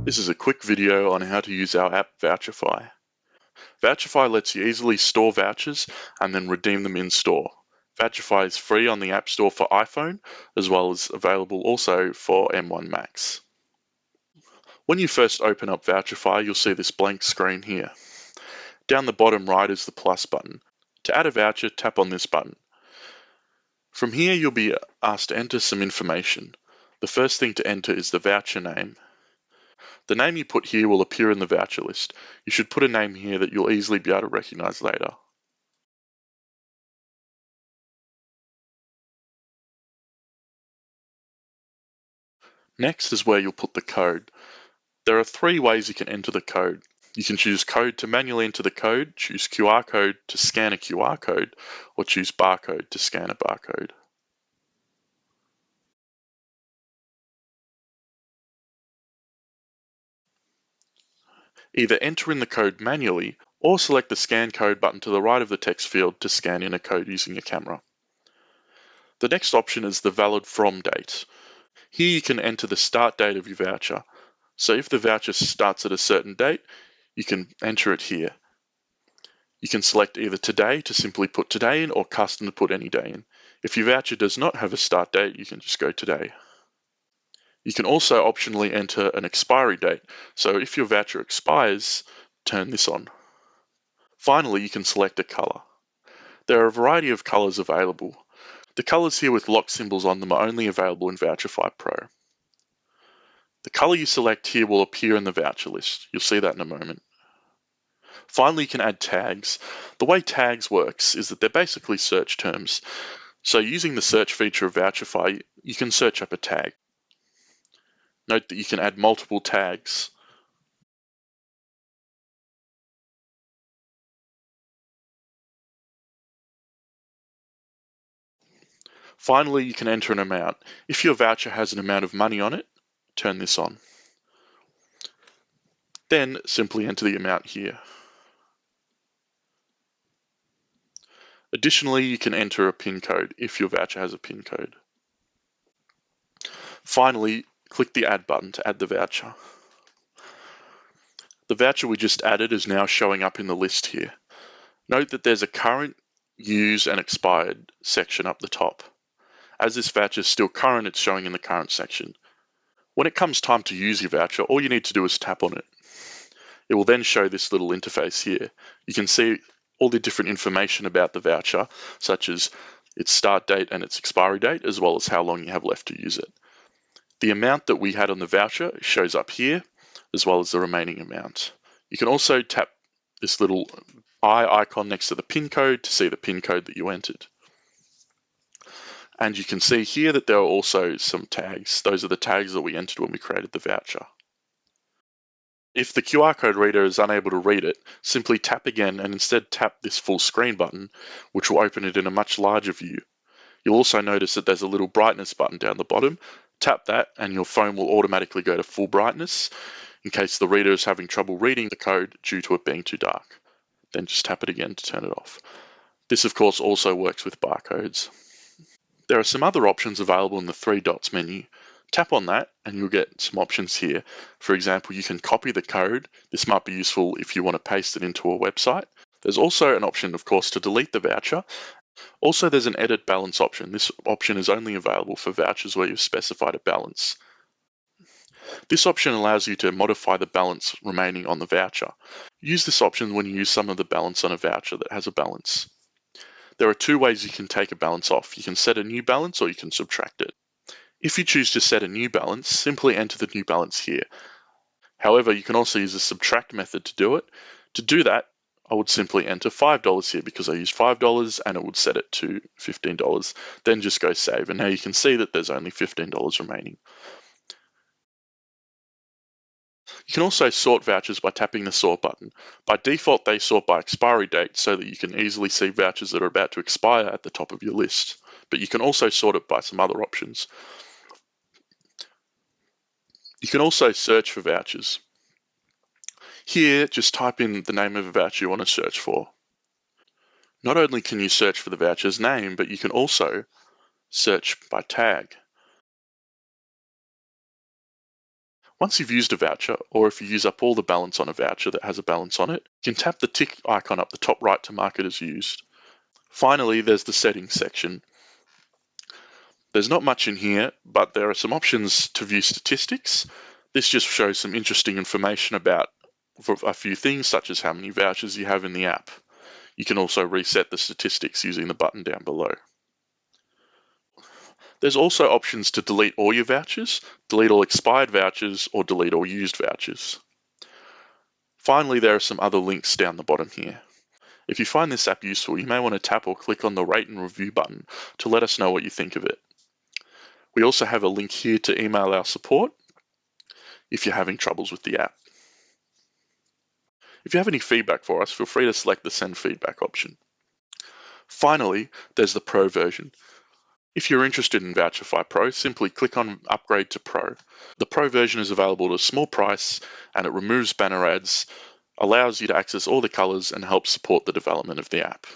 This is a quick video on how to use our app Vouchify. Vouchify lets you easily store vouchers and then redeem them in store. Vouchify is free on the App Store for iPhone, as well as available also for M1 Max. When you first open up Vouchify, you'll see this blank screen here. Down the bottom right is the plus button. To add a voucher, tap on this button. From here, you'll be asked to enter some information. The first thing to enter is the voucher name. The name you put here will appear in the voucher list. You should put a name here that you'll easily be able to recognize later. Next is where you'll put the code. There are 3 ways you can enter the code. You can choose code to manually enter the code, choose QR code to scan a QR code, or choose barcode to scan a barcode. Either enter in the code manually or select the Scan Code button to the right of the text field to scan in a code using your camera. The next option is the Valid From date. Here you can enter the start date of your voucher. So if the voucher starts at a certain date, you can enter it here. You can select either today to simply put today in or custom to put any day in. If your voucher does not have a start date, you can just go today. You can also optionally enter an expiry date, so if your voucher expires, turn this on. Finally, you can select a color. There are a variety of colors available. The colors here with lock symbols on them are only available in Vouchify Pro. The color you select here will appear in the voucher list. You'll see that in a moment. Finally, you can add tags. The way tags works is that they're basically search terms. So using the search feature of Vouchify, you can search up a tag. Note that you can add multiple tags. Finally, you can enter an amount. If your voucher has an amount of money on it, turn this on. Then simply enter the amount here. Additionally, you can enter a PIN code if your voucher has a PIN code. Finally, click the Add button to add the voucher. The voucher we just added is now showing up in the list here. Note that there's a current, use, and expired section up the top. As this voucher is still current, it's showing in the current section. When it comes time to use your voucher, all you need to do is tap on it. It will then show this little interface here. You can see all the different information about the voucher, such as its start date and its expiry date, as well as how long you have left to use it. The amount that we had on the voucher shows up here, as well as the remaining amount. You can also tap this little eye icon next to the PIN code to see the PIN code that you entered. And you can see here that there are also some tags. Those are the tags that we entered when we created the voucher. If the QR code reader is unable to read it, simply tap again and instead tap this full screen button, which will open it in a much larger view. You'll also notice that there's a little brightness button down the bottom. Tap that and your phone will automatically go to full brightness in case the reader is having trouble reading the code due to it being too dark. Then just tap it again to turn it off. This of course also works with barcodes. There are some other options available in the 3 dots menu. Tap on that and you'll get some options here. For example, you can copy the code. This might be useful if you want to paste it into a website. There's also an option, of course, to delete the voucher. Also, there's an edit balance option. This option is only available for vouchers where you've specified a balance. This option allows you to modify the balance remaining on the voucher. Use this option when you use some of the balance on a voucher that has a balance. There are 2 ways you can take a balance off. You can set a new balance or you can subtract it. If you choose to set a new balance, simply enter the new balance here. However, you can also use the subtract method to do it. To do that, I would simply enter $5 here because I used $5 and it would set it to $15. Then just go save, and now you can see that there's only $15 remaining. You can also sort vouchers by tapping the sort button. By default, they sort by expiry date so that you can easily see vouchers that are about to expire at the top of your list. But you can also sort it by some other options. You can also search for vouchers. Here, just type in the name of a voucher you want to search for. Not only can you search for the voucher's name, but you can also search by tag. Once you've used a voucher, or if you use up all the balance on a voucher that has a balance on it, you can tap the tick icon up the top right to mark it as used. Finally, there's the settings section. There's not much in here, but there are some options to view statistics. This just shows some interesting information about a few things, such as how many vouchers you have in the app. You can also reset the statistics using the button down below. There's also options to delete all your vouchers, delete all expired vouchers, or delete all used vouchers. Finally, there are some other links down the bottom here. If you find this app useful, you may want to tap or click on the rate and review button to let us know what you think of it. We also have a link here to email our support if you're having troubles with the app. If you have any feedback for us, feel free to select the send feedback option. Finally, there's the Pro version. If you're interested in Vouchify Pro, simply click on Upgrade to Pro. The Pro version is available at a small price and it removes banner ads, allows you to access all the colors and helps support the development of the app.